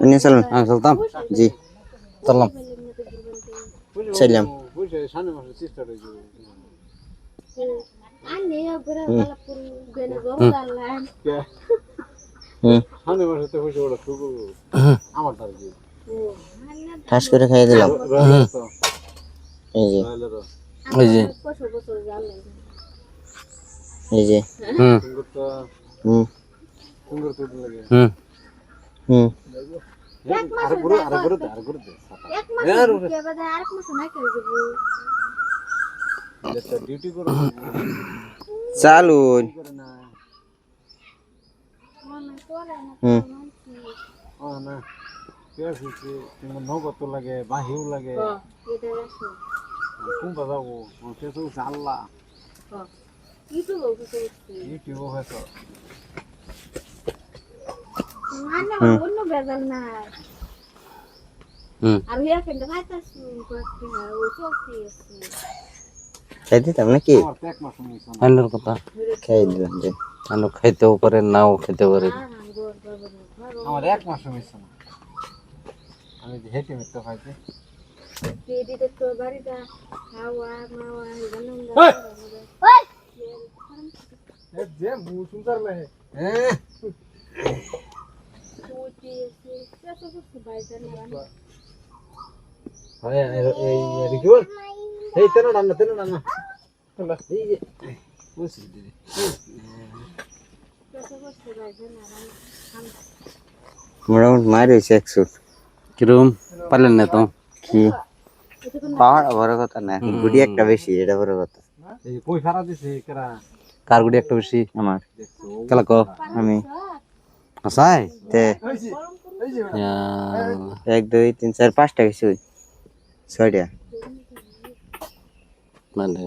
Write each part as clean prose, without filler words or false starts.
নিয়ে চলুন। হ্যাঁ চলতাম। জি চললাম। চললাম। ঠাস করে খাইয়ে দিলাম। এই যে এই যে এই যে হুম হুম হুম হুম চালুন। হুম নগদ লাগে বাহিও লাগে কোনটা যাবো ফেসবুক চাল্লা ইউটিউব হয়তো অন্য বেজাল নাই হুম আর ইয়া ফেন্ডা খাইতাছি ও চলতে আছে খাই দিতাম নাকি? আমার তো এক মাস হয়েছে না আইনের কথা খাই দিলাম যে আইন খাইতেও পারে নাও খেতে পারে। আমার এক মাস হয়েছে না আমি যে হেঁটে মিথ্যা খাইতে দিদি তো বাড়িটা খাওয়া মাওয়া জানুঙ্গা যে মুখ সুন্দর লাগে তুই এসে কেসে কিছু বাইরে না হয় এই কি বল এই তেনো রান্না এই যে বুঝছি দিদি কেসে কিছু বাইরে না মোটামুটি মার হয়েছে 100। কিরম পারলেন না তো? কি পাহাড় বড় কথা না, গুড়ি একটা বেশি, এটা বড় কথা। এই কই সারা দিছে কেরা কার গুড়ি একটা বেশি আমার দেখছো কেলা কো আমি আসাই তে এই যে 1 2 3 4 5টা গেছি, 6টা। মানে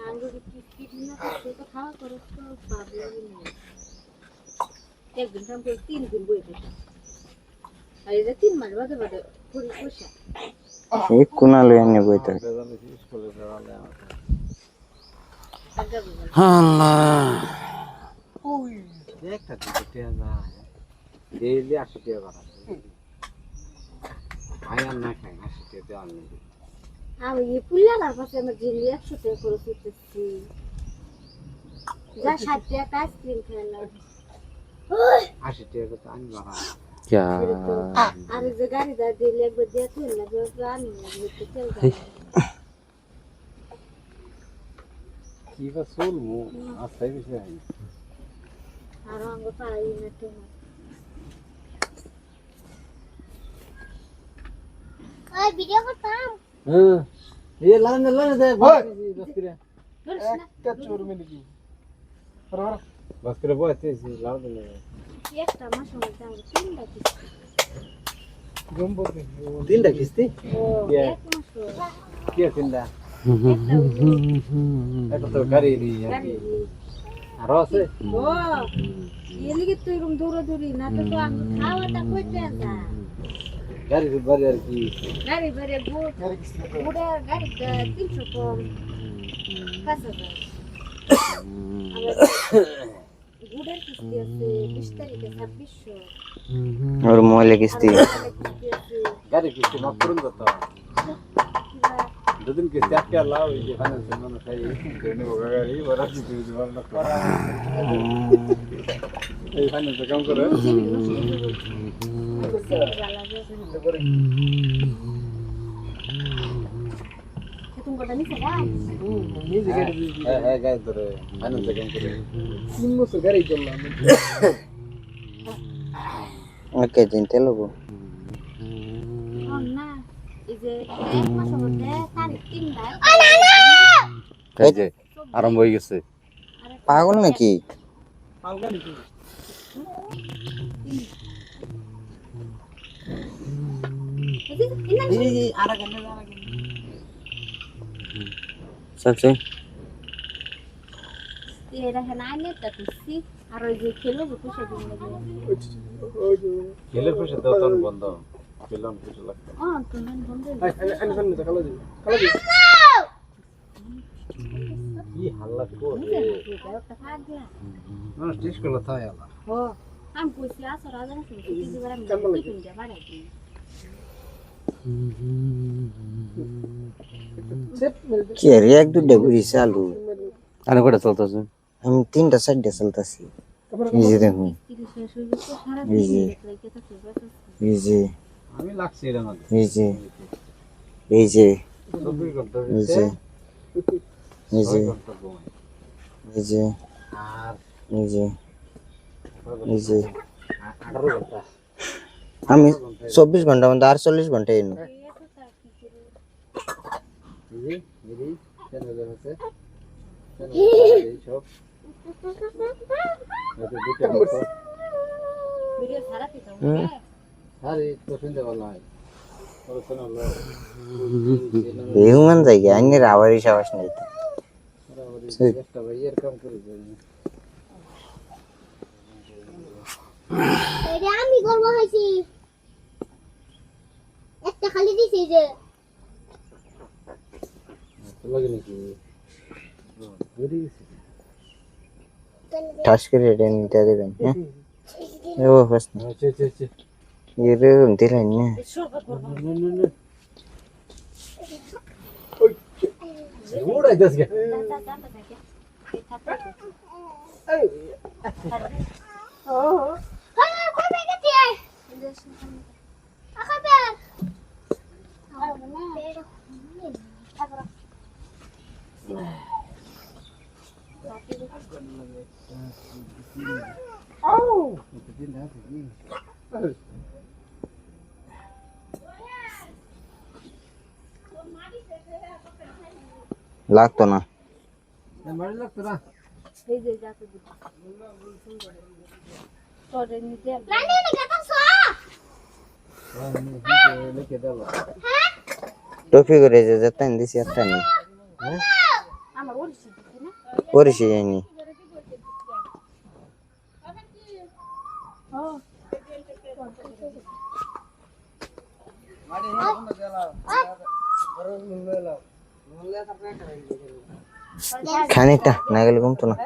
আঙ্গুর কি না তো খাওয়া করো তো বাদ লাগে না একদিন কাম করে 3 দিন বই দিতা আর এই 3 মাস বাদে বাদে পুরি পয়সা এই কোনা লই আনি বইতে স্কুলে যাওয়ালে আল্লাহ ওই একটা দিতে যায় ডেইলি 80 টাকা বাড়া আয়ার না খাই 80 টাকা দেওয়ার নেই আমি এই পুলিয়ালার পাশে আমার জিলি 100 টাকা করে দিতেছি যা 60 টাকা আইসক্রিম খেলাম 80 টাকা তো আনি বাড়া क्या আর এই যে গাড়িটা দিলে একবার দিয়ে তুই না আমি তো চল যাই কি বা চলবো আস্তে বেশি আর আঙ্গ পাই না তো ওই ভিডিও করতাম হ্যাঁ এই লানে দে বাস করে একটা চোর মিলে কি বাস করে বসতে লানে দে একটা মাস হলো তাও তিনটা কিস্তি গম্বো তিনটা কিস্তি ও এক মাস হলো কি তিনটা এটা তো গাড়ি দি আর আছে ও এলিগে তো এরকম দৌড়াদৌড়ি না তো তো আমি খাওয়াটা করতে না গাড়ি বাড়ি আর কি গাড়ি ভরে বুড়া গাড়িটা 300 কম 5000 বুড়ার কিস্তি আছে 20 তারিখে 2600 और मोहल्ले किस्ती গাড়ি কিস্তি মাফ করুন তো দুদিন কিস্তি আটকে লাও এই যে ফাইন্যান্স মানে খাই ট্রেনে গাড়ি বড় কিছু জমা না করা এই ফাইন্যান্স কাম করে তুমি কটা নিছে গাই নিজে গাড়ি হ্যাঁ গাড়ি ধরে ফাইন্যান্স কাম করে নিম্ন গাড়ি চললাম ओके चिंता लोगो না এই যে এক মাস মধ্যে তারিখ 3টা এই যে আরম্ভ হয়ে গেছে पागल नाকি এই আরা গেলে सबसे এরা হেনা আইনে তা খুশি আর ওই যে খেলো পয়সা দিন লাগে খেলে পয়সা দাও তখন বন্ধ খেলাম পয়সা লাগতো তো নান বন্ধ কি হাল্লা করে একটা ভাগ দিয়া না টেস্ট করলে তাই আলা ও আমি কইছি আসো রাজা না শুনছি কিছু করে আমি টিফিন দিয়ে বাড়াই দিই কি রে এক দুটা ঘুরি চালু আর কটা চলতেছে আমি 3টা 4টা চলতেছি এই যে দেখুন কিছু শেষ হয়ে গেছে সারা এই যে দিন দেখলে কে থাকে বসে এই যে আমি লাগছি এর মধ্যে এই যে এই যে 24 ঘন্টা এই যে এই যে 6 ঘন্টা ঘুমাই এই যে আর এই যে এই যে 18 ঘন্টা আমি 24 ঘন্টা মধ্যে 48 ঘন্টা এনো এই মেরি চ্যানেল আছে চ্যানেল এই সব এটা দুটো কথা ভিডিও সারা দিতে আরে তো শুনতে ভালো হয় ওর চ্যানেল বেহুমান জায়গা আইনের আবারই সাবাস নাই একটা ভাই এরকম করে এটা আমি করবো হয়েছি একটা খালি দিছি যে লাগে নাকি বেরি ঠাস করে এটা নিতে দেবেন হ্যাঁ ও বাস আচ্ছা আচ্ছা আচ্ছা এরকম দিলেন না উড়াই দাস গে কবে গেছি আখাবে লাগতো না বাড়ি লাগতো না এই যে যাতে দিতে তোরে নিতে রানী নে কথা সো লিখে দাও টপি করে যে যেতেন দিছি একটা নেই আমার ওরছি দিতে না পরিষে যায়নি খানিকটা না গেলে কমতো না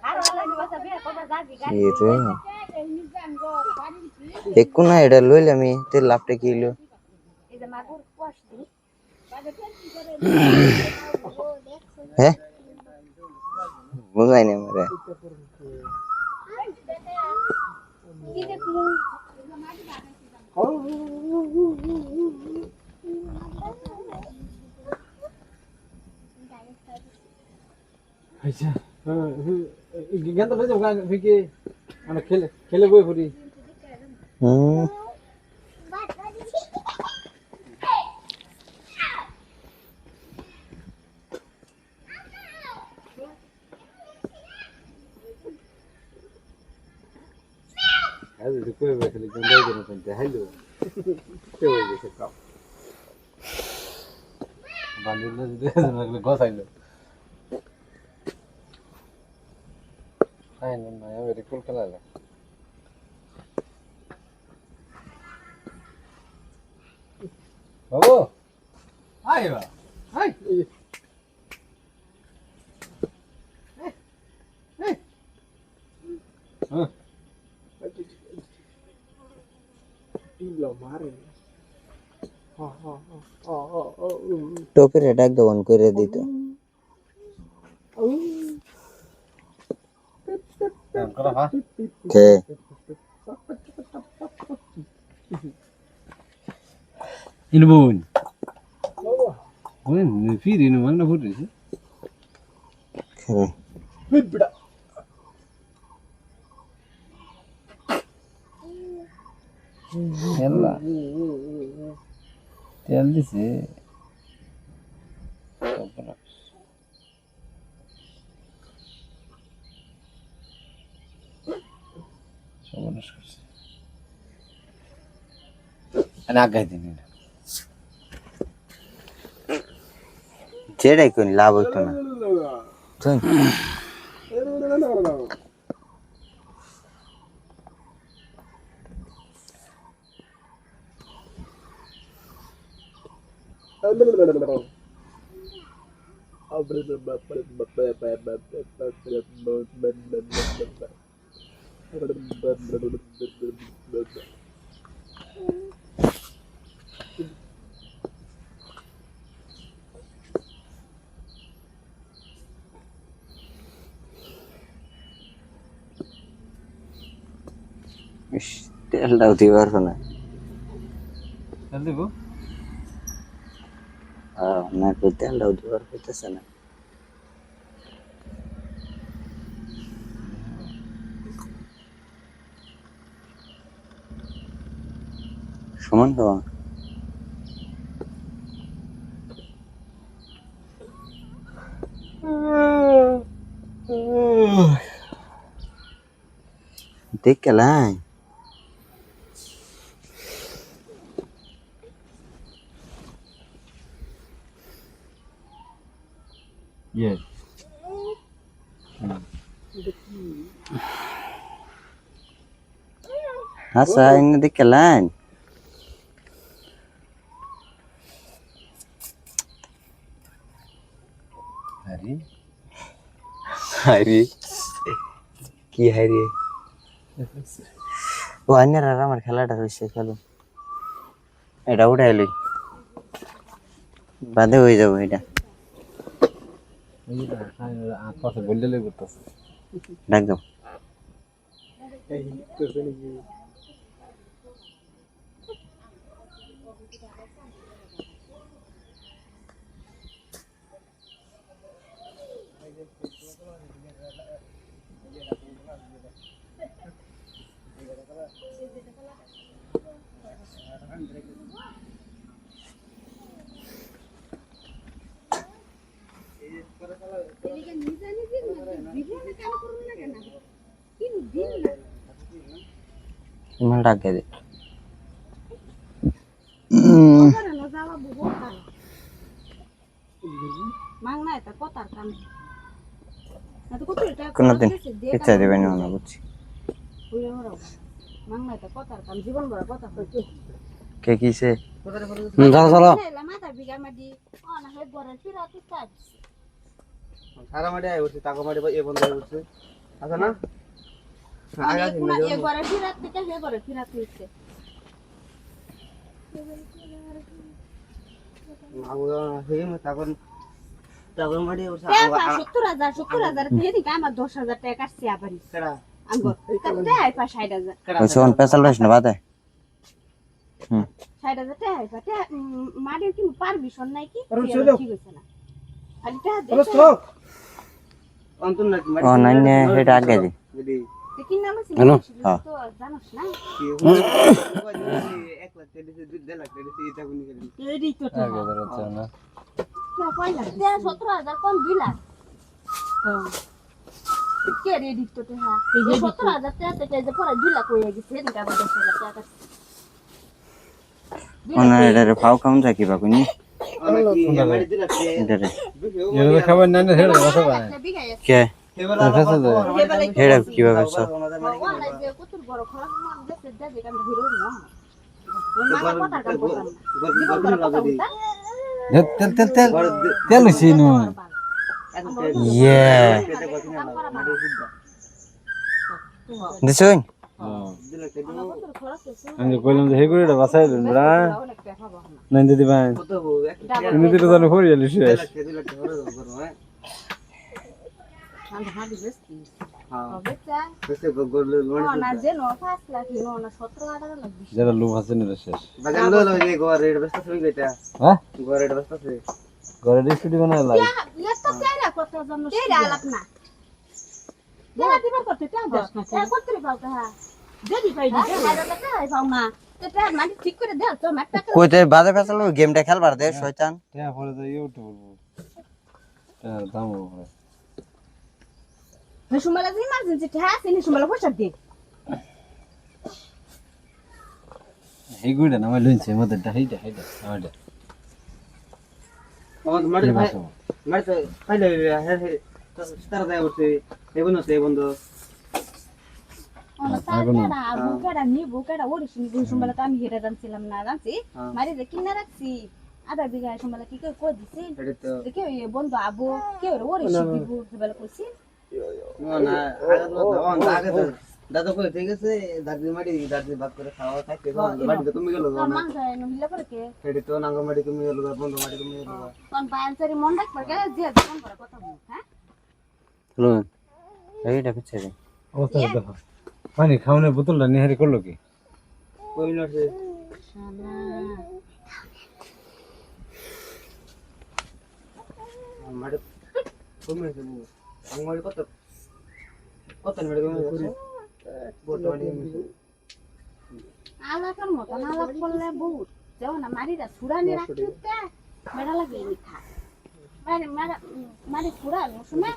আর ওলা নিবাসা বিয়া কবে যাবি গাড়ি এই তো একটু না এটা লইলে আমি তেল লাভটা কি হইলো এই যে মাগুর কোয়াশ দিই হ্যাঁ বুঝাই না আমারে কি দেখমু আচ্ছা গেন্দা লই যাও গান ফিকে আমরা খেলে খেলে বই ফুরি হুম আজ তো কই বই খেলে গেন্দা যেন পঞ্চে হ্যালো তে হই গেছে কাপ বালিলে যে গসাইলো আই না আমি রিকল খেলালে বাবু আই বা আই হ্যাঁ ইবলা মারে টপের এটা দমন করে দিত করা হ্যাঁ কে ইনবুন বুন ফিরি নো মাংনা ফুটিছে খেলে বিবড়া ಎಲ್ಲ তেল দিছে সর্বনাশ করছে আমি আগাই দিন যেটাই কোন লাভ হইতো না শুন ইস, তেলটাও দিতে পারবো না। তেল দিব না কই তেলটাও দিতে পারতেছে না। সমান খাওয়া দেখ কেলাই ইয়ে আচ্ছা এনে দেখ কেলাই হারি হারি কি হারি ও আইনার আর আমার খেলাটা হয়েছে খেলো এটা উঠাইলি বাদে হয়ে যাবো এটা আপাতত বললে লেগে করতেছে ডাক দাও ইমান ডাক দে কোনদিন ইচ্ছা দেবে না না বুঝছি কে কিছে চলো চলো সারা মাঠে আয় উঠছে টাকা মাঠে এ বন্ধ হয়ে উঠছে আচ্ছা না তখন তখন মাঠে উঠছে 70,000 আমার 10,000 টাকা কাটছে আবার শোন পেছাল রইস না বাদে 60,000 টাকা মাটির কি পারমিশন নাই কি ঠিক হইছে না খালি টাকা অন্তর নাকি ও নাই নে হেটা আগে দি যদি কি নাম আছে হ্যালো তো জানোস না 1 লাখ টাকা দিছে 2 লাখ টাকা দিছে এটা কোনি গেল এই তো তো না কে কইলা 17,000 কোন 2 লাখ কে রে দিত তো হ্যাঁ 17,000 টাকা থেকে যে পরে 2 লাখ হয়ে গেছে এটা আবার 10,000 টাকা ওনা এটা ফাও কাম থাকি বা কোনি এটা রে এর খবর না না হেড়ে কথা বাই কে হেড়া কিভাবে সব কত বড় খরচ না দেখতে দেখে কাম হিরো না মামা কথা কাম করতাম তেল তেল তেল তেল হইছে নো ইয়ে দিছুন আমি কইলাম যে হে করে এটা বাসাই দেন বড়া নাই দিদি ভাই তুমি দিতে জানো হরি আলি শেষ যারা লোভ আছে না শেষ হ্যাঁ ঘরে রেসিপি বানায় লাই কইতে বাদে ফেসাল গেমটা খেলবার দে শয়তান হ্যাঁ পরে তো ইউটিউব বলবো হ্যাঁ দাম হবে সুমালা যে ইমার্জেন্সি হ্যাঁ তিনি সুমালা পয়সা দে এই গুড়া না আমার লইছে মধ্যে হাইডা হাইডা হাইডা আমার মারতে পাইলে হে হে তার দায় উঠছে এই বন্ধু বুকেরা নি বুকেরা ওরিস নি সুমালা তো আমি হেরে জানছিলাম না জানছি মারি যে কিনা রাখছি আধা বিঘা সুমালা কি কই দিছি দেখে ওই বন্ধু আবু কে ওরিস দিব বলে কইছি না আগে তো দাদা কই ঠিক আছে দার্জি ভাগ করে খাওয়া খাইতে মাটি তো কমে গেল তোর মা যায় নহিলা পরে কে সেটা তো নাঙ্গল মাটি কমে গেল বন্ধ মাটি কমে গেল কোন বায়ানসারি মন রাখ পরে যে জীবন করে কথা বল হ্যাঁ চলুন এইটা পিছে দে অবস্থা দেখো পানি খাওয়ানোর বোতলটা নিহারি করলো কি কই না সে শালা মাটি কমে গেছে আঙ্গুলি কত কত মাটি কমে গেছে বোট মাটি কমে গেছে আলাকার মতো আলাপ করলে বহুত যেও না মারিরা ছুড়ানি রাখতে মেরা লাগে মিঠা মারি ছুড়ানো শুনে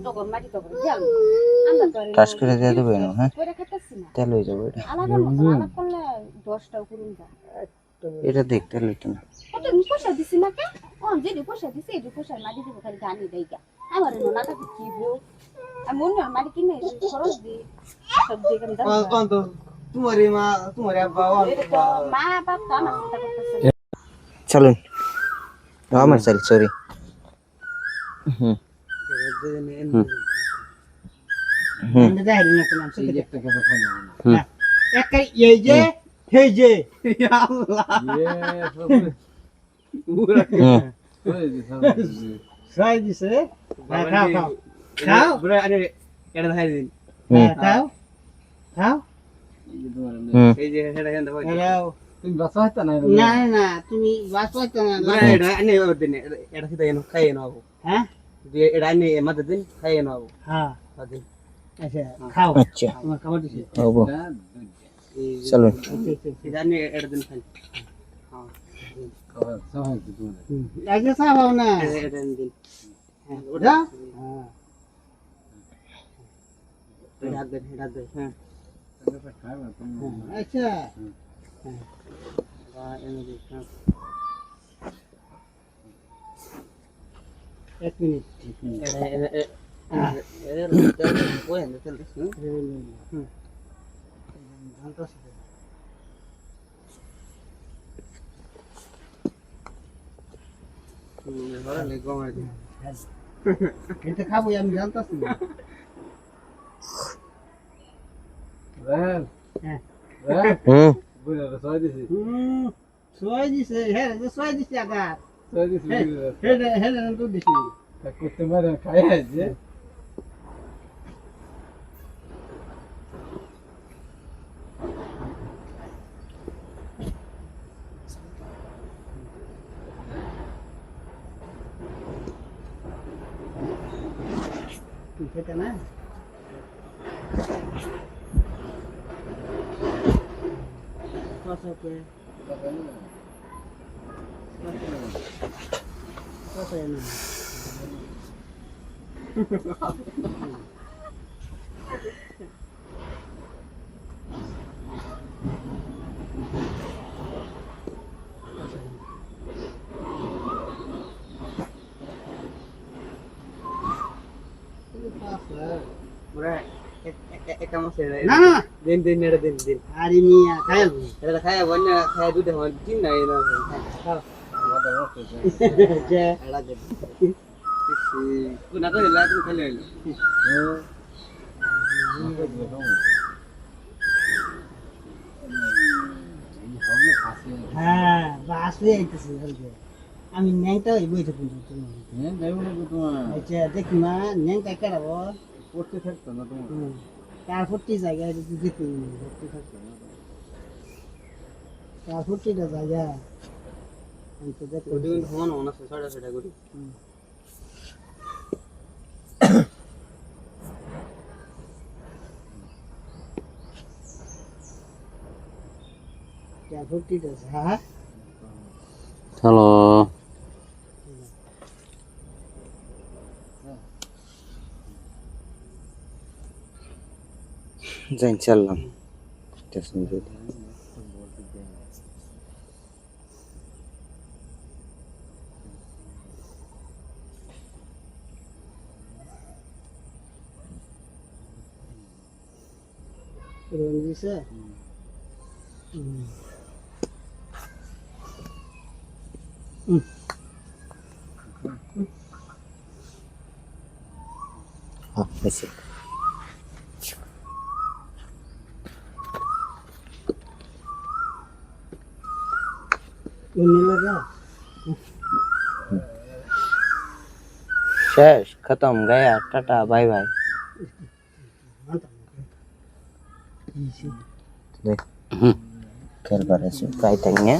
তখন মাটি তখন জাল আমরা তো টাচ করে দিয়ে দেবে না হ্যাঁ কইরা খেতেছি না তেল হয়ে যাবে এটা আলাকার মতো আলাপ করলে 10টা করুন যা এটা দেখ তেল হইতো না কত পয়সা দিছি না কে যে পয়সা দিছি এই পয়সা মাটি দিব খালি গানি দেইগা আমার নোনাটা কি বউ আমি মনে হয় মাটি কিনে খরচ দি সব দিকে দাম কোন তো তোমার মা তোমার আব্বা মা বাপ তো আমার চিন্তা করতেছে চলুন আমার চাল সরি হুম হুম একটা কথা খাই না একটা এই যে এই যে আল্লাহ খাই দিছে খাও খাও খাও বড় আরে এটা খাই দিন খাও খাও এই যে এটা কেন দাও তুমি বাসা হইতা না না না তুমি বাসা হইতা না এটা আনে দিন এটা সিধা এনো খাই এনো আবু হ্যাঁ যে এটা আনে মত দিন খাই এনো আবু হ্যাঁ দিন আচ্ছা খাও আচ্ছা তোমার খাবার দিছি হবো চলুন সিধা আনে এটা দিন খাই হ্যাঁ খাবার সহায় দিন আগে সাবাও না এটা দিন হ্যাঁ ওটা হ্যাঁ এটা দে হ্যাঁ আচ্ছা এক মিনিট খাবো আমি জানতাছি না হুম সোয়াই দিছে হ্যাঁ সোয়াই দিছে আগার সোয়াই দিছে হ্যাঁ হ্যাঁ তো দিছি করতে পারে খাই আছে খেতে না Pasok না দিন দিন এটা দিন দিন আরে মিয়া খায় এটা খায় বন্যা খায় দুধে হল দিন না এনা খাও মাথা নষ্ট যে এলা দে কোনা করে লাগু খেলে হ্যাঁ বাসে আইতেছে হলকে আমি ন্যাংটা হই বইতে কিন্তু তুমি হ্যাঁ যাইবো না তোমার আচ্ছা দেখ না ন্যাংটা কাটাবো পড়তে থাকতো না তোমার তার ফুটি জায়গায় যদি দেখি পড়তে থাকতো না তার ফুটিটা জায়গা আমি তো দেখো ওদিন হন হন আছে ছড়া ছড়া করি তার ফুটিটা হ্যাঁ হ্যালো যাই চললাম স্টেশন যদি রঞ্জিসে হ্যাঁ হয়েছে শেষ খতম গায়া টাটা বাই বাই দেখ খেল করে কাইটাঙ্গে